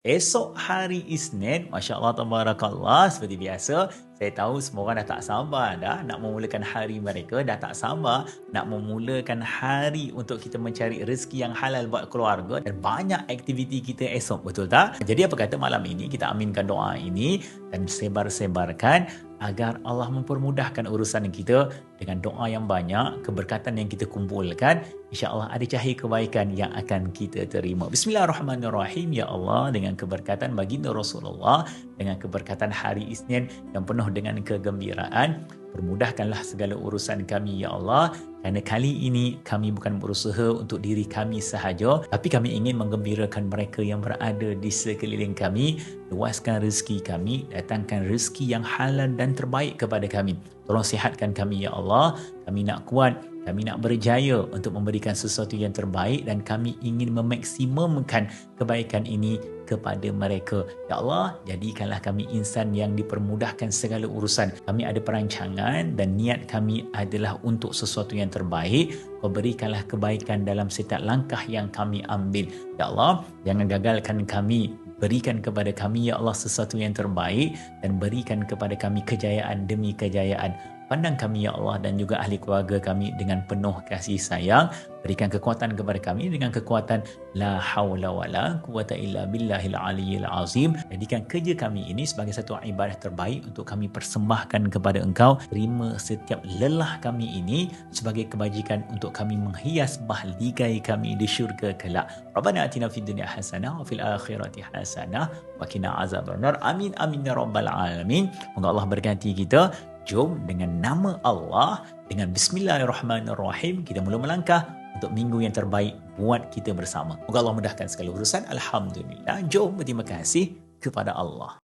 Esok hari Isnin, Masya Allah, Tabarakallah, seperti biasa, saya tahu semua orang dah tak sabar dah nak memulakan hari mereka, dah tak sabar nak memulakan hari untuk kita mencari rezeki yang halal buat keluarga dan banyak aktiviti kita esok, betul tak? Jadi apa kata malam ini kita aminkan doa ini dan sebar-sebarkan agar Allah mempermudahkan urusan kita dengan doa yang banyak, keberkatan yang kita kumpulkan, insya-Allah ada cahaya kebaikan yang akan kita terima. Bismillahirrahmanirrahim. Ya Allah, dengan keberkatan baginda Rasulullah, dengan keberkatan hari Isnin yang penuh dengan kegembiraan, permudahkanlah segala urusan kami, ya Allah. Kerana kali ini kami bukan berusaha untuk diri kami sahaja, tapi kami ingin menggembirakan mereka yang berada di sekeliling kami. Luaskan rezeki kami, datangkan rezeki yang halal dan terbaik kepada kami. Tolong sihatkan kami, ya Allah. Kami nak kuat, kami nak berjaya untuk memberikan sesuatu yang terbaik dan kami ingin memaksimumkan kebaikan ini kepada mereka. Ya Allah, jadikanlah kami insan yang dipermudahkan segala urusan. Kami ada perancangan dan niat kami adalah untuk sesuatu yang terbaik. Kau berikanlah kebaikan dalam setiap langkah yang kami ambil. Ya Allah, jangan gagalkan kami. Berikan kepada kami, ya Allah, sesuatu yang terbaik dan berikan kepada kami kejayaan demi kejayaan. Pandang kami, ya Allah, dan juga ahli keluarga kami dengan penuh kasih sayang. Berikan kekuatan kepada kami dengan kekuatan la haula wa la quwata illa billahil aliyyil azim. Jadikan kerja kami ini sebagai satu ibadah terbaik untuk kami persembahkan kepada Engkau. Terima setiap lelah kami ini sebagai kebajikan untuk kami menghias mahligai kami di syurga kelak. Rabbana atina fid dunya hasanah wa fil akhirati hasanah wa qina azabannar. Amin amin ya rabbal alamin. Moga Allah berkati kita. Jom dengan nama Allah, dengan Bismillahirrahmanirrahim, kita mula melangkah untuk minggu yang terbaik buat kita bersama. Moga Allah mudahkan segala urusan. Alhamdulillah. Jom berterima kasih kepada Allah.